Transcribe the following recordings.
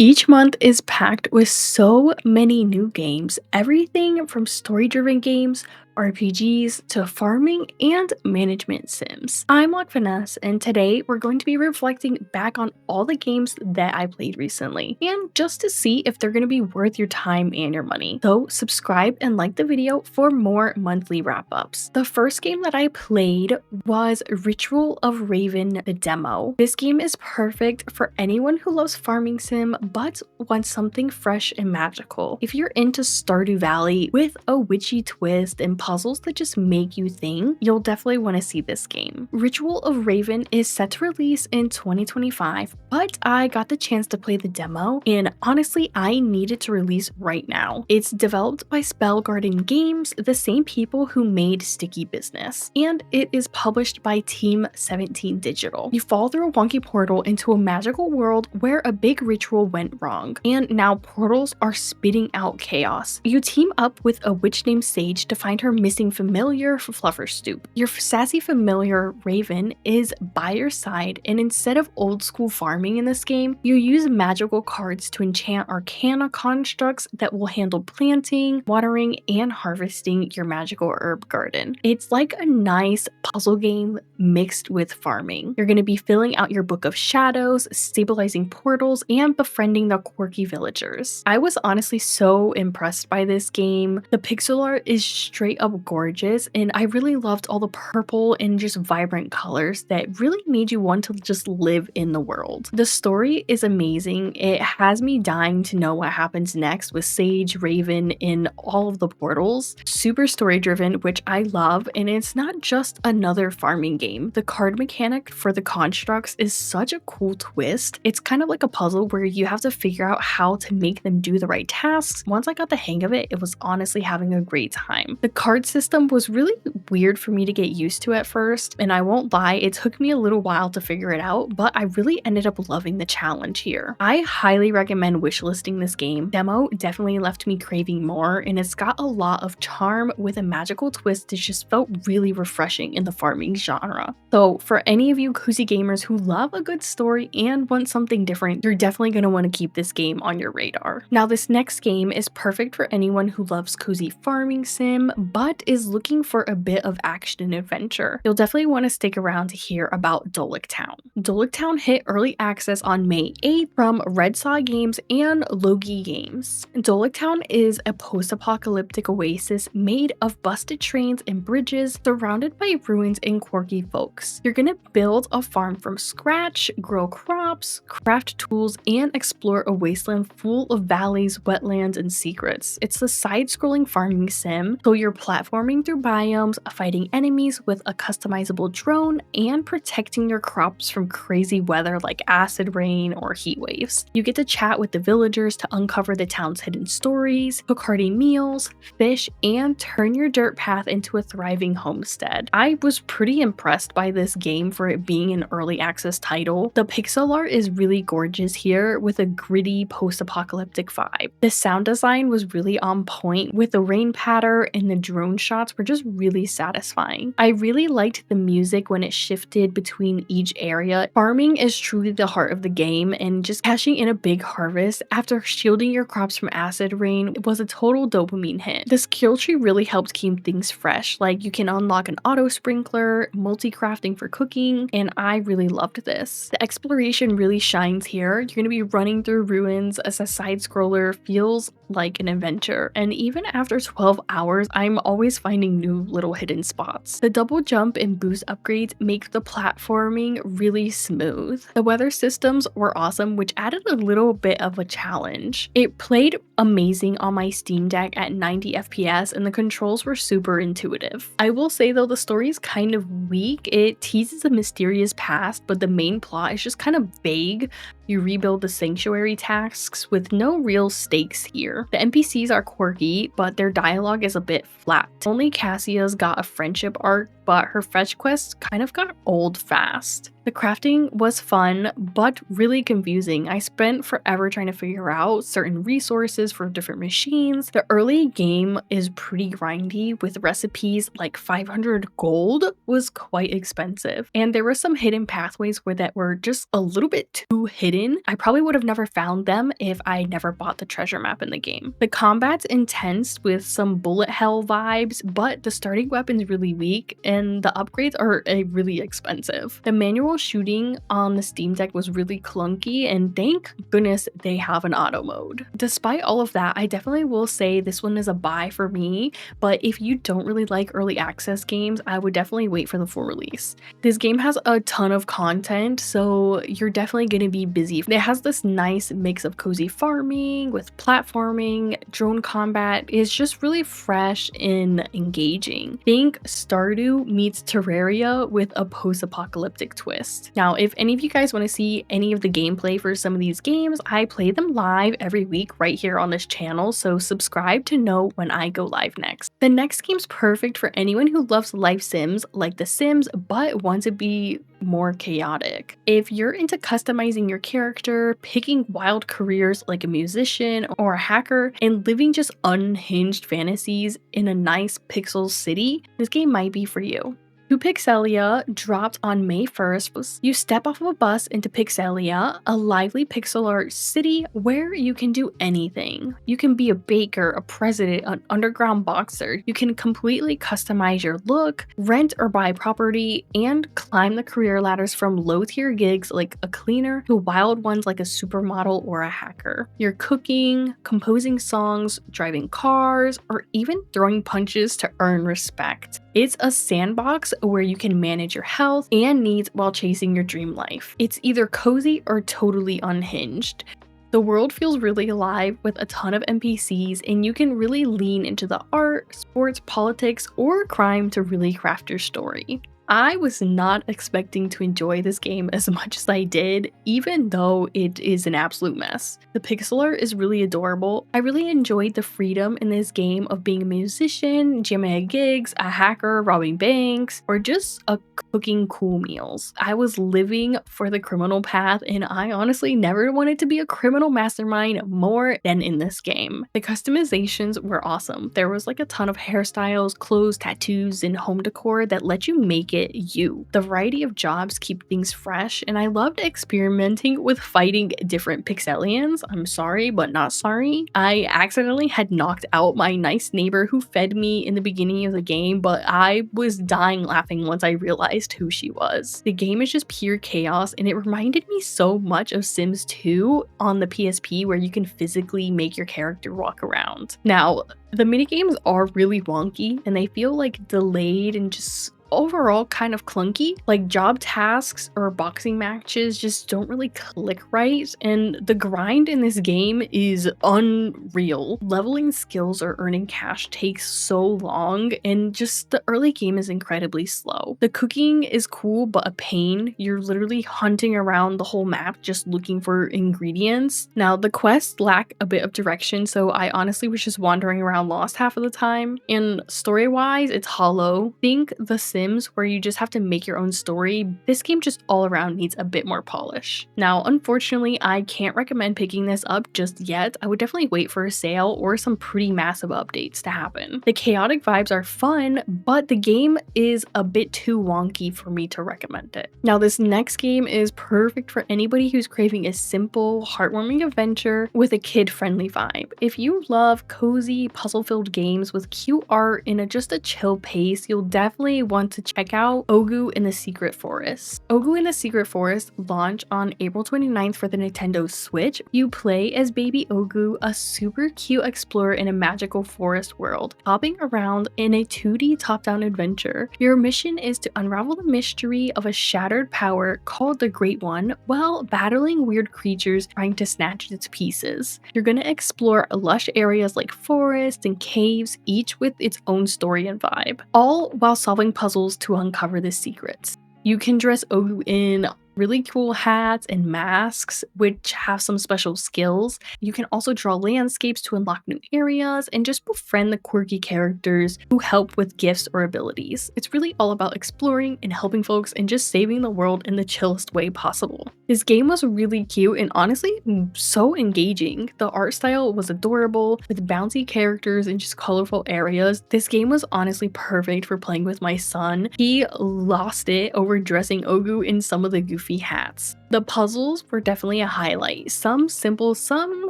Each month is packed with so many new games, everything from story-driven games, RPGs, to farming and management sims. I'm LochVaness, and today we're going to be reflecting back on all the games that I played recently, and just to see if they're going to be worth your time and your money. So subscribe and like the video for more monthly wrap-ups. The first game that I played was Ritual of Raven, the demo. This game is perfect for anyone who loves farming sim but wants something fresh and magical. If you're into Stardew Valley with a witchy twist and puzzles that just make you think, you'll definitely want to see this game. Ritual of Raven is set to release in 2025, but I got the chance to play the demo, and honestly, I need it to release right now. It's developed by Spell Garden Games, the same people who made Sticky Business, and it is published by Team 17 Digital. You fall through a wonky portal into a magical world where a big ritual went wrong, and now portals are spitting out chaos. You team up with a witch named Sage to find her missing familiar for Flufferstoop. Your sassy familiar Raven is by your side, and instead of old school farming in this game, you use magical cards to enchant arcana constructs that will handle planting, watering, and harvesting your magical herb garden. It's like a nice puzzle game mixed with farming. You're going to be filling out your book of shadows, stabilizing portals, and befriending the quirky villagers. I was honestly so impressed by this game. The pixel art is straight up gorgeous, and I really loved all the purple and just vibrant colors that really made you want to just live in the world. The story is amazing. It has me dying to know what happens next with Sage, Raven, in all of the portals. Super story driven, which I love, and it's not just another farming game. The card mechanic for the constructs is such a cool twist. It's kind of like a puzzle where you have to figure out how to make them do the right tasks. Once I got the hang of it, it was honestly having a great time. The card system was really weird for me to get used to at first, and I won't lie, it took me a little while to figure it out, but I really ended up loving the challenge here. I highly recommend wishlisting this game. Demo definitely left me craving more, and it's got a lot of charm with a magical twist that just felt really refreshing in the farming genre. So for any of you cozy gamers who love a good story and want something different, you're definitely going to want to keep this game on your radar. Now, this next game is perfect for anyone who loves cozy farming sim but is looking for a bit of action and adventure. You'll definitely want to stick around to hear about Doloc Town. Doloc Town hit early access on May 8th from Red Saw Games and Logi Games. Doloc Town is a post-apocalyptic oasis made of busted trains and bridges surrounded by ruins and quirky folks. You're gonna build a farm from scratch, grow crops, craft tools, and explore a wasteland full of valleys, wetlands, and secrets. It's a side-scrolling farming sim, so you're platforming through biomes, fighting enemies with a customizable drone, and protecting your crops from crazy weather like acid rain or heat waves. You get to chat with the villagers to uncover the town's hidden stories, cook hearty meals, fish, and turn your dirt path into a thriving homestead. I was pretty impressed by this game for it being an early access title. The pixel art is really gorgeous here with a gritty post-apocalyptic vibe. The sound design was really on point with the rain patter, and the drone shots were just really satisfying. I really liked the music when it shifted between each area. Farming is truly the heart of the game, and just cashing in a big harvest after shielding your crops from acid rain was a total dopamine hit. The skill tree really helped keep things fresh, like you can unlock an auto sprinkler, multi-crafting for cooking, and I really loved this. The exploration really shines here. You're going to be running through ruins as a side-scroller feels like an adventure, and even after 12 hours, I'm always finding new little hidden spots. The double jump and boost upgrades make the platforming really smooth. The weather systems were awesome, which added a little bit of a challenge. It played amazing on my Steam Deck at 90 FPS, and the controls were super intuitive. I will say though, the story is kind of weak. It teases a mysterious past, but the main plot is just kind of vague. You rebuild the sanctuary tasks with no real stakes here. The NPCs are quirky, but their dialogue is a bit flat. Only Cassia's got a friendship arc, but her fetch quests kind of got old fast. The crafting was fun, but really confusing. I spent forever trying to figure out certain resources for different machines. The early game is pretty grindy with recipes like 500 gold was quite expensive. And there were some hidden pathways where that were just a little bit too hidden. I probably would have never found them if I never bought the treasure map in the game. The combat's intense with some bullet hell vibes, but the starting weapon's really weak and the upgrades are really expensive. The manual shooting on the Steam Deck was really clunky, and thank goodness they have an auto mode. Despite all of that, I definitely will say this one is a buy for me, but if you don't really like early access games, I would definitely wait for the full release. This game has a ton of content, so you're definitely going to be busy. It has this nice mix of cozy farming with platforming, drone combat. It's just really fresh and engaging. Think Stardew meets Terraria with a post-apocalyptic twist. Now, if any of you guys want to see any of the gameplay for some of these games, I play them live every week right here on this channel, so subscribe to know when I go live next. The next game's perfect for anyone who loves life sims like The Sims but wants to be more chaotic. If you're into customizing your character, picking wild careers like a musician or a hacker, and living just unhinged fantasies in a nice pixel city, this game might be for you. To Pixelia dropped on May 1st. You step off of a bus into Pixelia, a lively pixel art city where you can do anything. You can be a baker, a president, an underground boxer. You can completely customize your look, rent or buy property, and climb the career ladders from low-tier gigs like a cleaner to wild ones like a supermodel or a hacker. You're cooking, composing songs, driving cars, or even throwing punches to earn respect. It's a sandbox where you can manage your health and needs while chasing your dream life. It's either cozy or totally unhinged. The world feels really alive with a ton of NPCs, and you can really lean into the art, sports, politics, or crime to really craft your story. I was not expecting to enjoy this game as much as I did, even though it is an absolute mess. The pixel art is really adorable. I really enjoyed the freedom in this game of being a musician, jamming at gigs, a hacker, robbing banks, or just cooking cool meals. I was living for the criminal path, and I honestly never wanted to be a criminal mastermind more than in this game. The customizations were awesome. There was like a ton of hairstyles, clothes, tattoos, and home decor that let you make it you. The variety of jobs keep things fresh, and I loved experimenting with fighting different Pixelians. I'm sorry, but not sorry. I accidentally had knocked out my nice neighbor who fed me in the beginning of the game, but I was dying laughing once I realized who she was. The game is just pure chaos, and it reminded me so much of Sims 2 on the PSP, where you can physically make your character walk around. Now, the minigames are really wonky, and they feel like delayed and just overall kind of clunky. Like job tasks or boxing matches just don't really click right, and the grind in this game is unreal. Leveling skills or earning cash takes so long, and just the early game is incredibly slow. The cooking is cool but a pain. You're literally hunting around the whole map just looking for ingredients. Now the quests lack a bit of direction, so I honestly was just wandering around lost half of the time. And story wise, it's hollow. Think The Sims, where you just have to make your own story. This game just all around needs a bit more polish. Now, unfortunately, I can't recommend picking this up just yet. I would definitely wait for a sale or some pretty massive updates to happen. The chaotic vibes are fun, but the game is a bit too wonky for me to recommend it. Now, this next game is perfect for anybody who's craving a simple, heartwarming adventure with a kid-friendly vibe. If you love cozy, puzzle-filled games with cute art in just a chill pace, you'll definitely want to check out Ogu in the Secret Forest. Ogu in the Secret Forest launched on April 29th for the Nintendo Switch. You play as baby Ogu, a super cute explorer in a magical forest world, hopping around in a 2D top-down adventure. Your mission is to unravel the mystery of a shattered power called the Great One while battling weird creatures trying to snatch its pieces. You're going to explore lush areas like forests and caves, each with its own story and vibe, all while solving puzzles to uncover the secrets. You can dress Ogu in really cool hats and masks, which have some special skills. You can also draw landscapes to unlock new areas and just befriend the quirky characters who help with gifts or abilities. It's really all about exploring and helping folks and just saving the world in the chillest way possible. This game was really cute and honestly so engaging. The art style was adorable with bouncy characters and just colorful areas. This game was honestly perfect for playing with my son. He lost it over dressing Ogu in some of the goofy hats. The puzzles were definitely a highlight. Some simple, some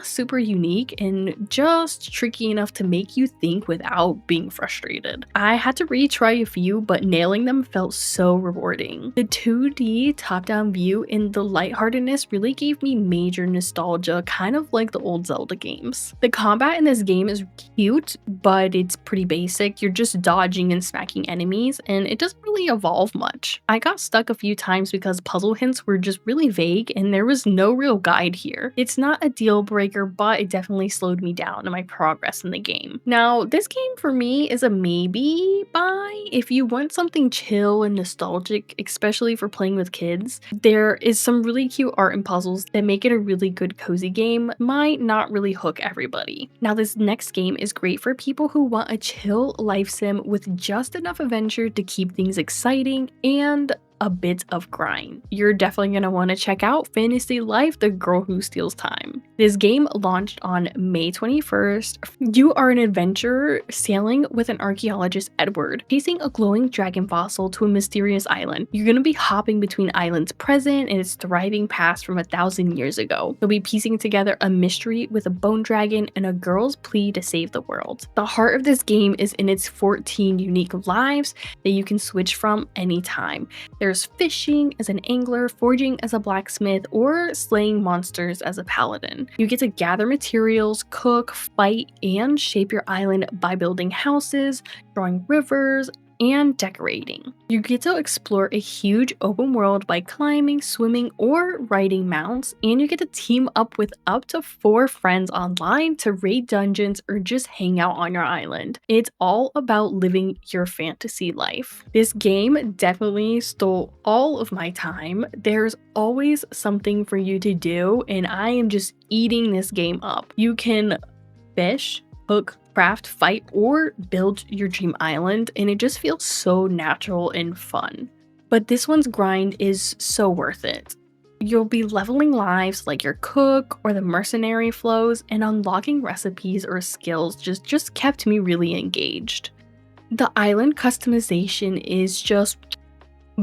super unique, and just tricky enough to make you think without being frustrated. I had to retry a few, but nailing them felt so rewarding. The 2D top-down view and the lightheartedness really gave me major nostalgia, kind of like the old Zelda games. The combat in this game is cute, but it's pretty basic. You're just dodging and smacking enemies, and it doesn't really evolve much. I got stuck a few times because puzzle hints were just really vague and there was no real guide here. It's not a deal breaker, but it definitely slowed me down in my progress in the game. Now, this game for me is a maybe buy if you want something chill and nostalgic, especially for playing with kids. There is some really cute art and puzzles that make it a really good cozy game, might not really hook everybody. Now, this next game is great for people who want a chill life sim with just enough adventure to keep things exciting and a bit of grind. You're definitely going to want to check out Fantasy Life: The Girl Who Steals Time. This game launched on May 21st. You are an adventurer sailing with an archaeologist, Edward, chasing a glowing dragon fossil to a mysterious island. You're going to be hopping between islands present and its thriving past from 1,000 years ago. You'll be piecing together a mystery with a bone dragon and a girl's plea to save the world. The heart of this game is in its 14 unique lives that you can switch from anytime. There's fishing as an angler, forging as a blacksmith, or slaying monsters as a paladin. You get to gather materials, cook, fight, and shape your island by building houses, drawing rivers, and decorating. You get to explore a huge open world by climbing, swimming, or riding mounts, and you get to team up with up to 4 friends online to raid dungeons or just hang out on your island. It's all about living your fantasy life. This game definitely stole all of my time. There's always something for you to do, and I am just eating this game up. You can fish, cook, craft, fight, or build your dream island, and it just feels so natural and fun. But this one's grind is so worth it. You'll be leveling lives like your cook or the mercenary flows, and unlocking recipes or skills just kept me really engaged. The island customization is just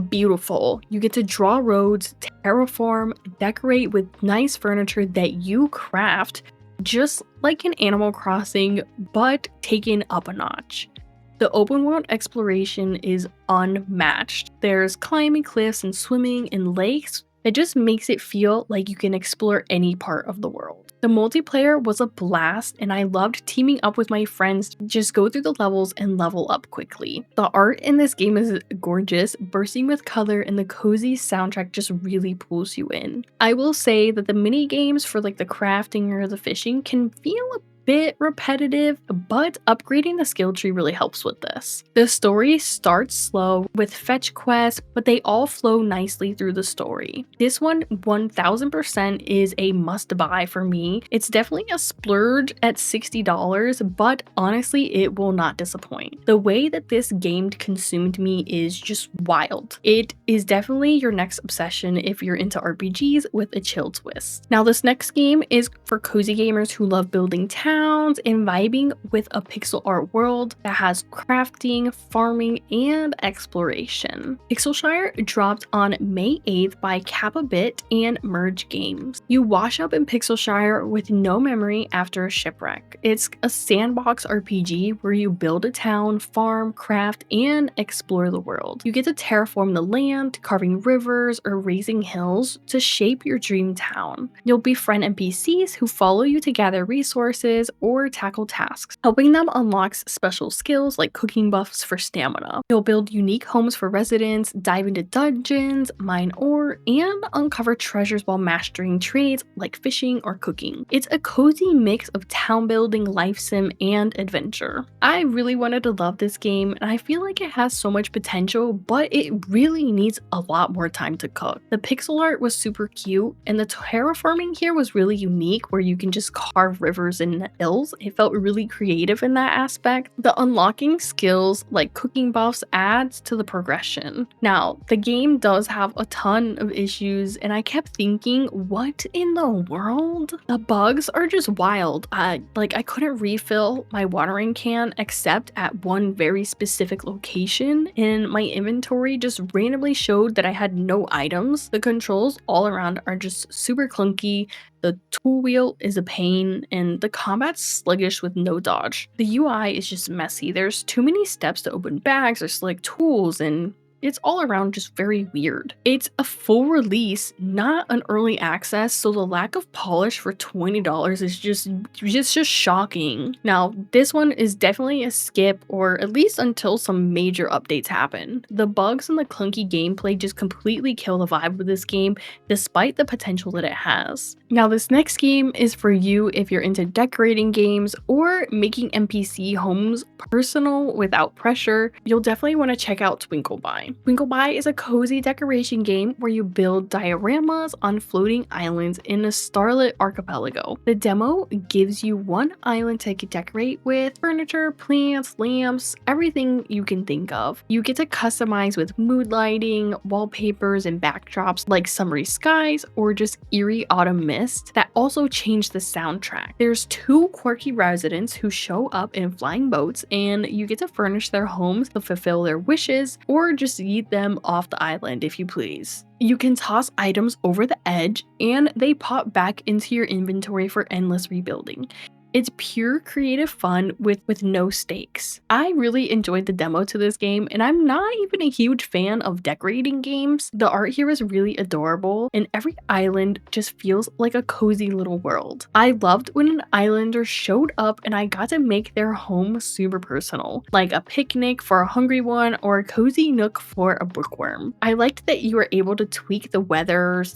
beautiful. You get to draw roads, terraform, decorate with nice furniture that you craft, just like in Animal Crossing, but taken up a notch. The open world exploration is unmatched. There's climbing cliffs and swimming in lakes. It just makes it feel like you can explore any part of the world. The multiplayer was a blast, and I loved teaming up with my friends to just go through the levels and level up quickly. The art in this game is gorgeous, bursting with color, and the cozy soundtrack just really pulls you in. I will say that the mini games for like the crafting or the fishing can feel a bit repetitive, but upgrading the skill tree really helps with this. The story starts slow with fetch quests, but they all flow nicely through the story. This one 1000% is a must buy for me. It's definitely a splurge at $60, but honestly it will not disappoint. The way that this game consumed me is just wild. It is definitely your next obsession if you're into RPGs with a chill twist. Now this next game is for cozy gamers who love building towns and vibing with a pixel art world that has crafting, farming, and exploration. Pixelshire dropped on May 8th by Kappa Bit and Merge Games. You wash up in Pixelshire with no memory after a shipwreck. It's a sandbox RPG where you build a town, farm, craft, and explore the world. You get to terraform the land, carving rivers or raising hills to shape your dream town. You'll befriend NPCs who follow you to gather resources, wishes or tackle tasks, helping them unlock special skills like cooking buffs for stamina. You'll build unique homes for residents, dive into dungeons, mine ore, and uncover treasures while mastering trades like fishing or cooking. It's a cozy mix of town building, life sim, and adventure. I really wanted to love this game, and I feel like it has so much potential, but it really needs a lot more time to cook. The pixel art was super cute, and the terraforming here was really unique, where you can just carve rivers and hills. It felt really creative in that aspect. The unlocking skills like cooking buffs adds to the progression. Now, the game does have a ton of issues, and I kept thinking, what in the world? The bugs are just wild. I couldn't refill my watering can except at one very specific location, and my inventory just randomly showed that I had no items. The controls all around are just super clunky. The tool wheel is a pain, and the combat's sluggish with no dodge. The UI is just messy. There's too many steps to open bags or select tools, and it's all around just very weird. It's a full release, not an early access, so the lack of polish for $20 is just shocking. Now, this one is definitely a skip, or at least until some major updates happen. The bugs and the clunky gameplay just completely kill the vibe of this game, despite the potential that it has. Now, this next game is for you if you're into decorating games or making NPC homes personal without pressure. You'll definitely want to check out twinkleby. Twinkleby is a cozy decoration game where you build dioramas on floating islands in a starlit archipelago. The demo gives you one island to decorate with furniture, plants, lamps, everything you can think of. You get to customize with mood lighting, wallpapers, and backdrops like summery skies or just eerie autumn mist that also change the soundtrack. There's two quirky residents who show up in flying boats, and you get to furnish their homes to fulfill their wishes or just eat them off the island if you please. You can toss items over the edge and they pop back into your inventory for endless rebuilding. It's pure creative fun with no stakes. I really enjoyed the demo to this game, and I'm not even a huge fan of decorating games. The art here is really adorable, and every island just feels like a cozy little world. I loved when an islander showed up and I got to make their home super personal, like a picnic for a hungry one or a cozy nook for a bookworm. I liked that you were able to tweak the weather /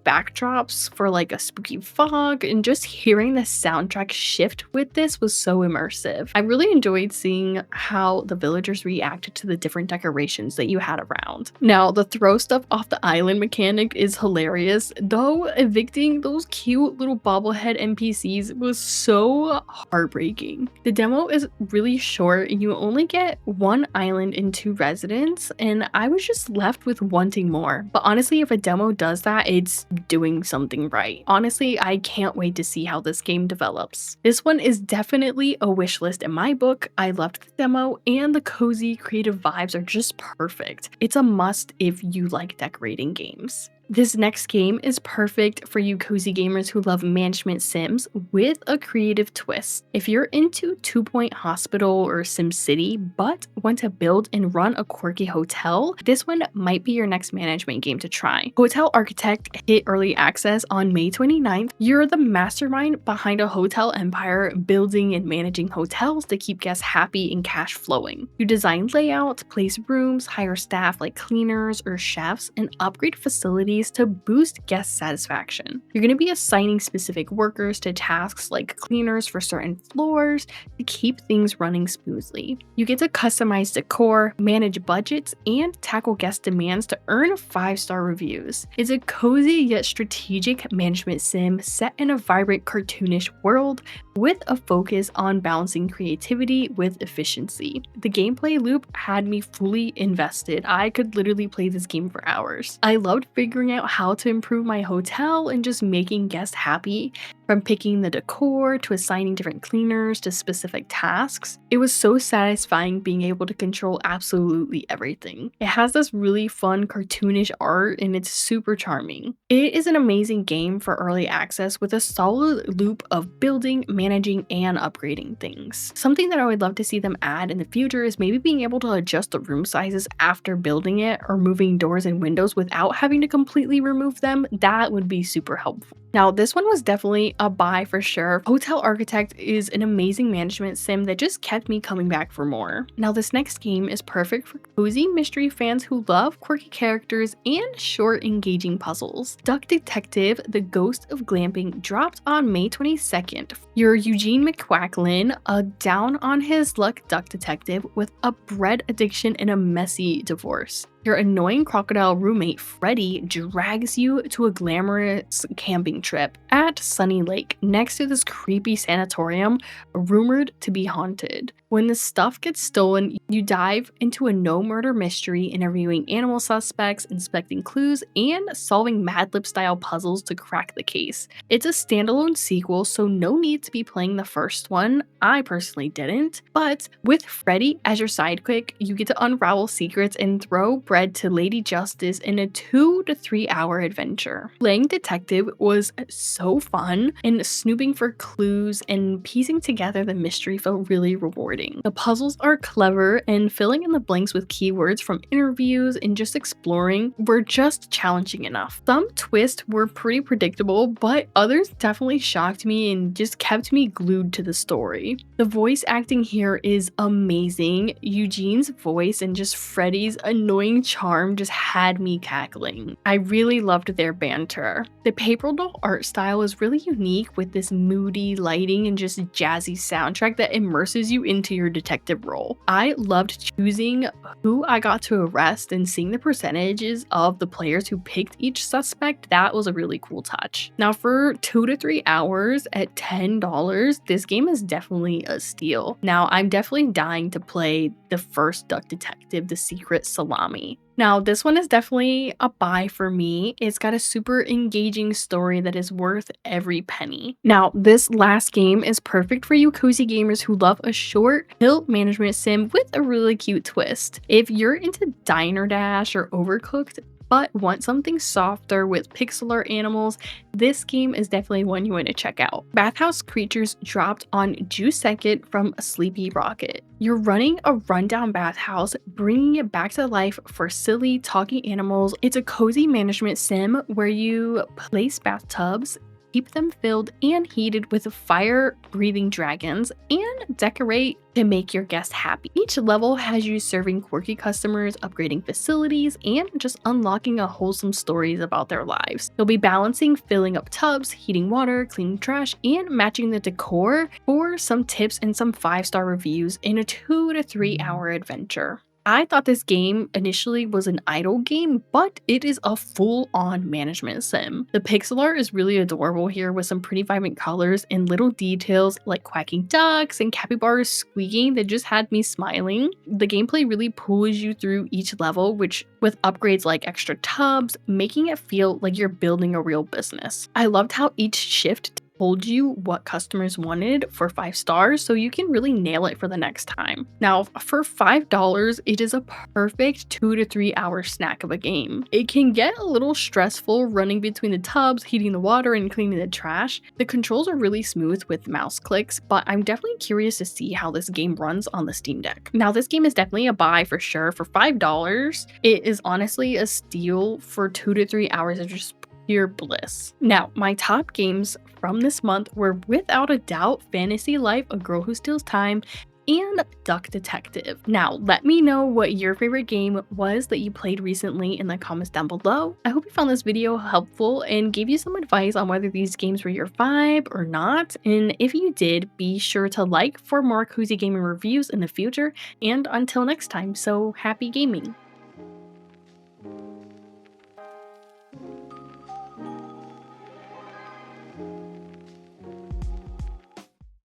backdrops for like a spooky fog, and just hearing the soundtrack shift with this was so immersive. I really enjoyed seeing how the villagers reacted to the different decorations that you had around. Now, the throw stuff off the island mechanic is hilarious, though evicting those cute little bobblehead NPCs was so heartbreaking. The demo is really short and you only get one island and two residents, and I was just left with wanting more. But honestly, if a demo does that, it's doing something right. Honestly, I can't wait to see how this game develops. This one is definitely a wish list in my book. I loved the demo, and the cozy creative vibes are just perfect. It's a must if you like decorating games. This next game is perfect for you cozy gamers who love management sims with a creative twist. If you're into 2 Point Hospital or SimCity but want to build and run a quirky hotel, this one might be your next management game to try. Hotel Architect hit early access on May 29th. You're the mastermind behind a hotel empire, building and managing hotels to keep guests happy and cash flowing. You design layouts, place rooms, hire staff like cleaners or chefs, and upgrade facilities to boost guest satisfaction. You're going to be assigning specific workers to tasks like cleaners for certain floors to keep things running smoothly. You get to customize decor, manage budgets, and tackle guest demands to earn 5-star reviews. It's a cozy yet strategic management sim set in a vibrant cartoonish world with a focus on balancing creativity with efficiency. The gameplay loop had me fully invested. I could literally play this game for hours. I loved figuring out how to improve my hotel and just making guests happy, from picking the decor to assigning different cleaners to specific tasks. It was so satisfying being able to control absolutely everything. It has this really fun cartoonish art and it's super charming. It is an amazing game for early access with a solid loop of building, managing, and upgrading things. Something that I would love to see them add in the future is maybe being able to adjust the room sizes after building it or moving doors and windows without having to completely remove them. That would be super helpful. Now, this one was definitely a buy for sure. Hotel Architect is an amazing management sim that just kept me coming back for more. Now, this next game is perfect for cozy mystery fans who love quirky characters and short, engaging puzzles. Duck Detective: The Ghost of Glamping dropped on May 22nd. You're Eugene McQuacklin, a down on his luck duck detective with a bread addiction and a messy divorce. Your annoying crocodile roommate, Freddy, drags you to a glamorous camping trip at Sunny Lake next to this creepy sanatorium rumored to be haunted. When the stuff gets stolen, you dive into a no-murder mystery, interviewing animal suspects, inspecting clues, and solving Mad Lib-style puzzles to crack the case. It's a standalone sequel, so no need to be playing the first one. I personally didn't. But with Freddy as your sidekick, you get to unravel secrets and throw bread to Lady Justice in a 2 to 3 hour adventure. Playing detective was so fun, and snooping for clues and piecing together the mystery felt really rewarding. The puzzles are clever, and filling in the blanks with keywords from interviews and just exploring were just challenging enough. Some twists were pretty predictable, but others definitely shocked me and just kept me glued to the story. The voice acting here is amazing. Eugene's voice and just Freddy's annoying charm just had me cackling. I really loved their banter. The paper doll art style is really unique, with this moody lighting and just jazzy soundtrack that immerses you into your detective role. I loved choosing who I got to arrest and seeing the percentages of the players who picked each suspect. That was a really cool touch. Now, for 2 to 3 hours at $10, this game is definitely a steal. Now, I'm definitely dying to play the first Duck Detective: The Secret Salami. Now, this one is definitely a buy for me. It's got a super engaging story that is worth every penny. Now, this last game is perfect for you cozy gamers who love a short hill management sim with a really cute twist. If you're into Diner Dash or Overcooked, but want something softer with pixel animals, this game is definitely one you want to check out. Bathhouse Creatures dropped on June 2nd from Sleepy Rocket. You're running a rundown bathhouse, bringing it back to life for silly, talking animals. It's a cozy management sim where you place bathtubs, keep them filled and heated with fire-breathing dragons, and decorate to make your guests happy. Each level has you serving quirky customers, upgrading facilities, and just unlocking a wholesome stories about their lives. You'll be balancing filling up tubs, heating water, cleaning trash, and matching the decor for some tips and some 5-star reviews in a 2 to 3 hour adventure. I thought this game initially was an idle game, but it is a full-on management sim. The pixel art is really adorable here, with some pretty vibrant colors and little details like quacking ducks and capybaras squeaking that just had me smiling. The gameplay really pulls you through each level, which with upgrades like extra tubs, making it feel like you're building a real business. I loved how each shift told you what customers wanted for 5 stars, so you can really nail it for the next time. Now, for $5, it is a perfect 2 to 3 hour snack of a game. It can get a little stressful running between the tubs, heating the water, and cleaning the trash. The controls are really smooth with mouse clicks, but I'm definitely curious to see how this game runs on the Steam Deck. Now, this game is definitely a buy for sure. For $5, it is honestly a steal for 2 to 3 hours of just pure bliss. Now, my top games from this month were without a doubt Fantasy Life: A Girl Who Steals Time and Duck Detective. Now, let me know what your favorite game was that you played recently in the comments down below. I hope you found this video helpful and gave you some advice on whether these games were your vibe or not. And if you did, be sure to like for more cozy gaming reviews in the future. And until next time, so happy gaming!